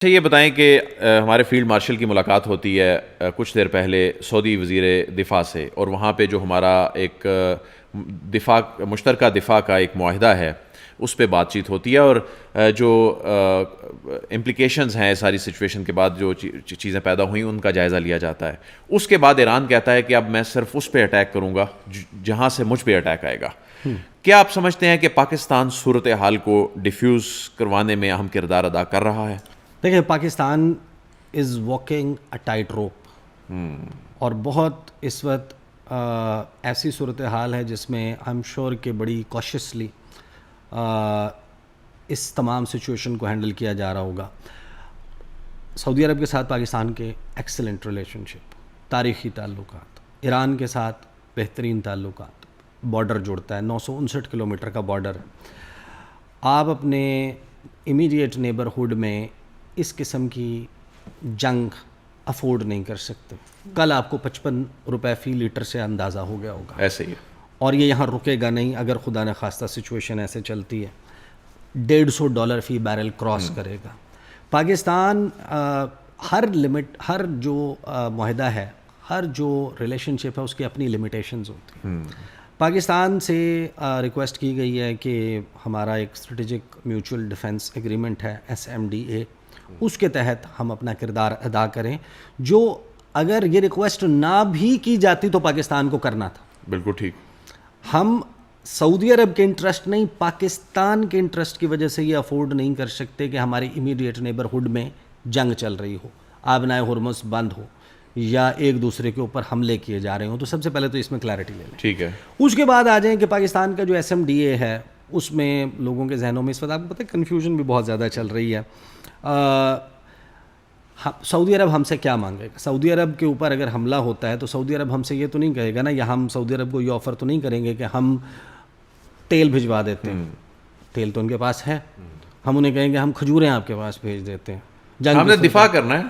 اچھا یہ بتائیں کہ ہمارے فیلڈ مارشل کی ملاقات ہوتی ہے کچھ دیر پہلے سعودی وزیر دفاع سے، اور وہاں پہ جو ہمارا ایک مشترکہ دفاع کا ایک معاہدہ ہے اس پہ بات چیت ہوتی ہے، اور جو امپلیکیشنز ہیں ساری سچویشن کے بعد جو چیزیں پیدا ہوئیں ان کا جائزہ لیا جاتا ہے۔ اس کے بعد ایران کہتا ہے کہ اب میں صرف اس پہ اٹیک کروں گا جہاں سے مجھ پہ اٹیک آئے گا۔ کیا آپ سمجھتے ہیں کہ پاکستان صورتحال کو ڈیفیوز کروانے میں اہم کردار ادا کر رہا ہے؟ دیکھیں، پاکستان از واکنگ اے ٹائٹ روپ، اور بہت اس وقت ایسی صورتحال ہے جس میں آئی ایم شیور کہ بڑی کوششلی اس تمام سچویشن کو ہینڈل کیا جا رہا ہوگا۔ سعودی عرب کے ساتھ پاکستان کے ایکسلنٹ ریلیشن شپ، تاریخی تعلقات، ایران کے ساتھ بہترین تعلقات، بارڈر جوڑتا ہے، 959 کلومیٹر کا بارڈر۔ آپ اپنے امیڈیٹ نیبرہڈ میں اس قسم کی جنگ افورڈ نہیں کر سکتے۔ کل آپ کو 55 روپے فی لیٹر سے اندازہ ہو گیا ہوگا، ایسے ہی، اور یہ یہاں رکے گا نہیں اگر خدا نہ خواستہ سچویشن ایسے چلتی ہے۔ $150 فی بیرل کراس کرے گا۔ پاکستان ہر لمٹ، ہر جو معاہدہ ہے، ہر جو ریلیشن شپ ہے، اس کی اپنی لمیٹیشنز ہوتی ہیں۔ پاکستان سے ریکویسٹ کی گئی ہے کہ ہمارا ایک اسٹریٹجک میوچل ڈیفنس ایگریمنٹ ہے SMDA، اس کے تحت ہم اپنا کردار ادا کریں، جو اگر یہ ریکویسٹ نہ بھی کی جاتی تو پاکستان کو کرنا تھا۔ بالکل ٹھیک۔ ہم سعودی عرب کے انٹرسٹ نہیں، پاکستان کے انٹرسٹ کی وجہ سے یہ افورڈ نہیں کر سکتے کہ ہماری امیڈیٹ نیبرہڈ میں جنگ چل رہی ہو، آبنائے ہرمز بند ہو، یا ایک دوسرے کے اوپر حملے کیے جا رہے ہوں۔ تو سب سے پہلے تو اس میں کلیئرٹی لے لیں، ٹھیک ہے۔ اس کے بعد آ جائیں کہ پاکستان کا جو SMDA ہے، اس میں لوگوں کے ذہنوں میں اس وقت آپ کو پتہ ہے کنفیوژن بھی بہت زیادہ چل رہی ہے۔ سعودی عرب ہم سے کیا مانگے گا؟ سعودی عرب کے اوپر اگر حملہ ہوتا ہے تو سعودی عرب ہم سے یہ تو نہیں کہے گا نا، یا ہم سعودی عرب کو یہ آفر تو نہیں کریں گے کہ ہم تیل بھجوا دیتے ہیں، تیل تو ان کے پاس ہے، ہم انہیں کہیں گے ہم کھجوریں آپ کے پاس بھیج دیتے ہیں، ہم نے دفاع کرنا ہے۔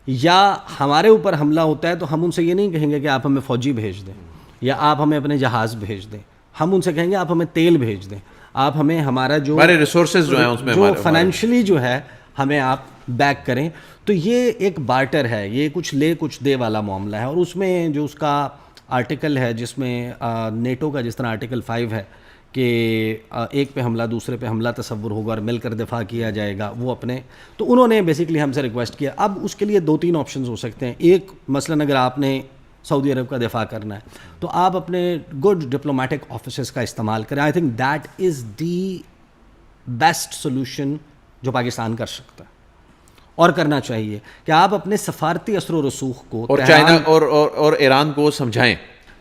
یا ہمارے اوپر حملہ ہوتا ہے تو ہم ان سے یہ نہیں کہیں گے کہ آپ ہمیں فوجی بھیج دیں یا آپ ہمیں اپنے جہاز بھیج دیں، ہم ان سے کہیں گے آپ ہمیں تیل بھیج دیں، آپ ہمیں ہمارا جو ہمارے ریسورسز جو ہیں اس میں جو فائنینشلی جو ہے ہمیں آپ بیک کریں۔ تو یہ ایک بارٹر ہے، یہ کچھ لے کچھ دے والا معاملہ ہے۔ اور اس میں جو اس کا آرٹیکل ہے، جس میں نیٹو کا جس طرح آرٹیکل 5 ہے کہ ایک پہ حملہ دوسرے پہ حملہ تصور ہوگا اور مل کر دفاع کیا جائے گا، وہ اپنے تو انہوں نے بیسیکلی ہم سے ریکویسٹ کیا۔ اب اس کے لیے 2-3 آپشنز ہو سکتے ہیں۔ ایک مثلاً اگر آپ نے سعودی عرب کا دفاع کرنا ہے تو آپ اپنے گڈ ڈپلومیٹک آفیسز کا استعمال کریں۔ I think that is the best solution جو پاکستان کر سکتا ہے اور کرنا چاہیے، کہ آپ اپنے سفارتی اثر و رسوخ کو اور چائنا اور ایران کو سمجھائیں،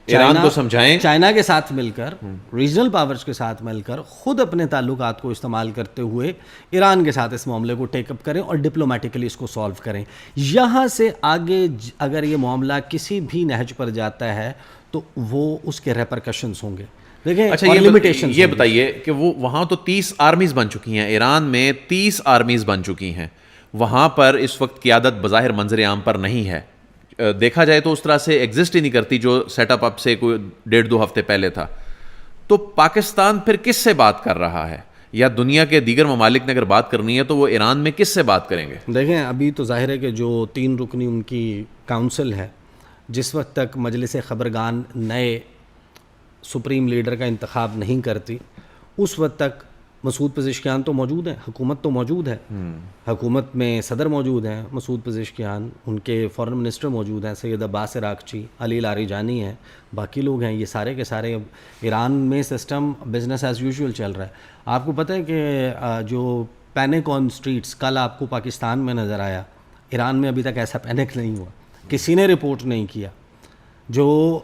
ایران کو سمجھائیں، چائنا کے ساتھ مل کر، ریجنل پاورز کے ساتھ مل کر، خود اپنے تعلقات کو استعمال کرتے ہوئے ایران کے ساتھ اس معاملے کو ٹیک اپ کریں اور ڈپلومیٹکلی اس کو سالو کریں۔ یہاں سے آگے اگر یہ معاملہ کسی بھی نہج پر جاتا ہے تو وہ اس کے ریپرکشنز ہوں گے۔ دیکھیں، اچھا یہ بتائیے کہ وہ وہاں تو 30 آرمیز بن چکی ہیں، ایران میں 30 آرمیز بن چکی ہیں، وہاں پر اس وقت قیادت بظاہر منظر عام پر نہیں ہے، دیکھا جائے تو اس طرح سے ایگزسٹ ہی نہیں کرتی جو سیٹ اپ اب سے کوئی 1.5-2 ہفتے پہلے تھا۔ تو پاکستان پھر کس سے بات کر رہا ہے؟ یا دنیا کے دیگر ممالک نے اگر بات کرنی ہے تو وہ ایران میں کس سے بات کریں گے؟ دیکھیں، ابھی تو ظاہر ہے کہ جو 3 رکنی ان کی کاؤنسل ہے، جس وقت تک مجلس خبرگان نئے سپریم لیڈر کا انتخاب نہیں کرتی، اس وقت تک مسعود پزشکیان تو موجود ہیں، حکومت تو موجود ہے، حکومت میں صدر موجود ہیں مسعود پزشکیان، ان کے فارن منسٹر موجود ہیں سید عباس عراقچی، علی لاریجانی ہیں، باقی لوگ ہیں، یہ سارے کے سارے۔ ایران میں سسٹم بزنس ایز یوزول چل رہا ہے۔ آپ کو پتہ ہے کہ جو پینک آن اسٹریٹس کل آپ کو پاکستان میں نظر آیا، ایران میں ابھی تک ایسا پینک نہیں ہوا، کسی نے رپورٹ نہیں کیا۔ جو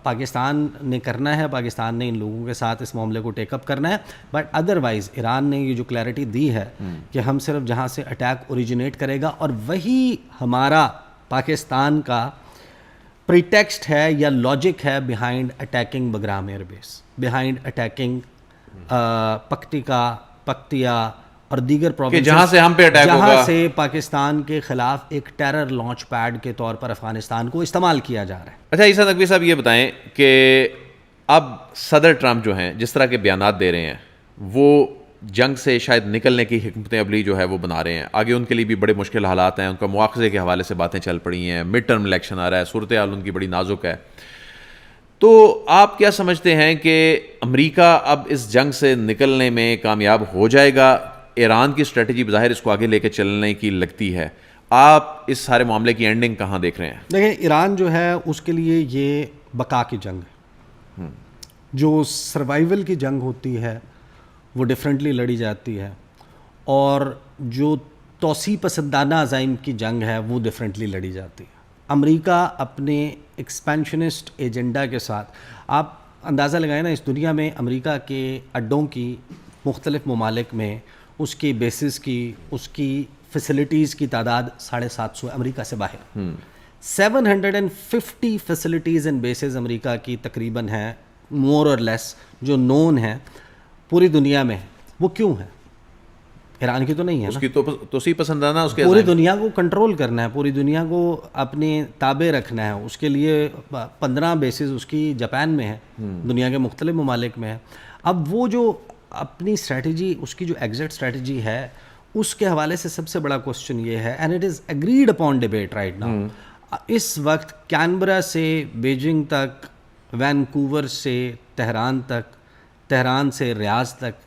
پاکستان نے کرنا ہے، پاکستان نے ان لوگوں کے ساتھ اس معاملے کو ٹیک اپ کرنا ہے، بٹ ادروائز ایران نے یہ جو کلیئرٹی دی ہے کہ ہم صرف جہاں سے اٹیک اوریجنیٹ کرے گا، اور وہی ہمارا پاکستان کا پریٹیکسٹ ہے یا لاجک ہے behind attacking Bagram air base, behind attacking Paktia اور دیگر پروونسز، جہاں سے ہم پہ اٹیک ہوگا، جہاں سے پاکستان کے خلاف ایک ٹیرر لانچ پیڈ کے طور پر افغانستان کو استعمال کیا جا رہا ہے۔ اچھا عیسیٰ نقوی صاحب یہ بتائیں کہ اب صدر ٹرمپ جو ہیں جس طرح کے بیانات دے رہے ہیں، وہ جنگ سے شاید نکلنے کی حکمت عملی جو ہے وہ بنا رہے ہیں. آگے ان کے لیے بھی بڑے مشکل حالات ہیں, ان کا مواخذے کے حوالے سے باتیں چل پڑی ہیں, مڈ ٹرم الیکشن آ رہا ہے, صورتحال ان کی بڑی نازک ہے. تو آپ کیا سمجھتے ہیں کہ امریکہ اب اس جنگ سے نکلنے میں کامیاب ہو جائے گا؟ ایران کی اسٹریٹجی بظاہر اس کو آگے لے کے چلنے کی لگتی ہے. آپ اس سارے معاملے کی اینڈنگ کہاں دیکھ رہے ہیں؟ دیکھیں, ایران جو ہے اس کے لیے یہ بقا کی جنگ ہے. جو سروائیول کی جنگ ہوتی ہے وہ ڈفرینٹلی لڑی جاتی ہے, اور جو توسیع پسندانہ عزائم کی جنگ ہے وہ ڈفرینٹلی لڑی جاتی ہے. امریکہ اپنے ایکسپینشنسٹ ایجنڈا کے ساتھ, آپ اندازہ لگائیں نا, اس دنیا میں امریکہ کے اڈوں کی مختلف ممالک میں اس کی بیسز کی, اس کی فیسلٹیز کی تعداد 750 امریکہ سے باہر. 750 فیسلٹیز اینڈ بیسز امریکہ کی تقریباً ہیں, مور اور لیس, جو نون ہیں پوری دنیا میں. وہ کیوں ہے؟ ایران کی تو نہیں ہے اس نا. کی توسیع پسندانہ اس کے پوری دنیا کو کنٹرول کرنا ہے, پوری دنیا کو اپنے تابع رکھنا ہے. اس کے لیے 15 بیسز اس کی جاپان میں ہے, دنیا کے مختلف ممالک میں ہے. اب وہ جو اپنی اسٹریٹجی, اس کی جو ایگزٹ اسٹریٹجی ہے, اس کے حوالے سے سب سے بڑا کوشچن یہ ہے, and it is agreed upon debate right now, اس وقت کینبرا سے بیجنگ تک, وینکوور سے تہران تک, تہران سے ریاض تک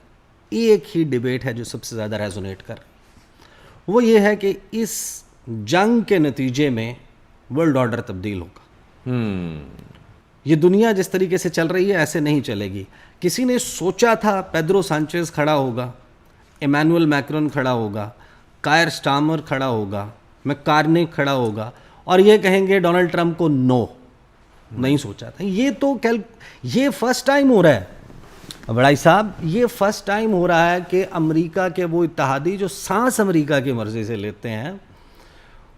ایک ہی ڈیبیٹ ہے جو سب سے زیادہ ریزونیٹ کر. وہ یہ ہے کہ اس جنگ کے نتیجے میں ورلڈ آرڈر تبدیل ہوگا. یہ دنیا جس طریقے سے چل رہی ہے ایسے نہیں چلے گی. کسی نے سوچا تھا پیدرو سانچیز کھڑا ہوگا, ایمینول میکرون کھڑا ہوگا, کائر سٹارمر کھڑا ہوگا, میکارنی کھڑا ہوگا, اور یہ کہیں گے ڈونلڈ ٹرمپ کو نو. نہیں سوچا تھا. یہ فرسٹ ٹائم ہو رہا ہے بڑائی صاحب, یہ فرسٹ ٹائم ہو رہا ہے کہ امریکہ کے وہ اتحادی جو سانس امریکہ کی مرضی سے لیتے ہیں,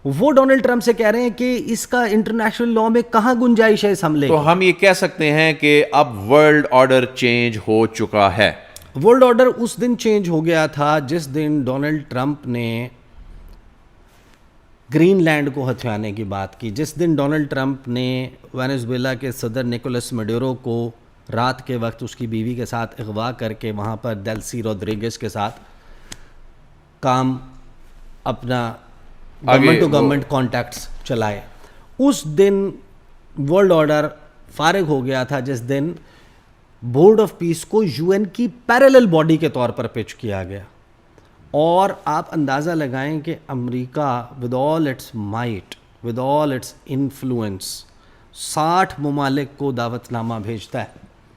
وہ ڈونلڈ ٹرمپ سے کہہ رہے ہیں کہ اس کا انٹرنیشنل لاء میں کہاں گنجائش ہے اس حملے کی. تو ہم یہ کہہ سکتے ہیں کہ اب ورلڈ آرڈر چینج ہو چکا ہے. ورلڈ آرڈر اس دن چینج ہو گیا تھا جس دن ڈونلڈ ٹرمپ نے گرین لینڈ کو ہتھیانے کی بات کی, جس دن ڈونلڈ ٹرمپ نے وینزویلا کے صدر نکولس میڈورو کو رات کے وقت اس کی بیوی کے ساتھ اغوا کر کے وہاں پر ڈیلسی روڈریگز کے ساتھ کام اپنا گورنمنٹ ٹو گورنمنٹ کانٹیکٹس چلائے. اس دن ورلڈ آرڈر فارغ ہو گیا تھا جس دن بورڈ آف پیس کو یو این کی پیرالل باڈی کے طور پر پچ کیا گیا. اور آپ اندازہ لگائیں کہ امریکہ with all its might, with all its influence, 60 ممالک کو دعوت نامہ بھیجتا ہے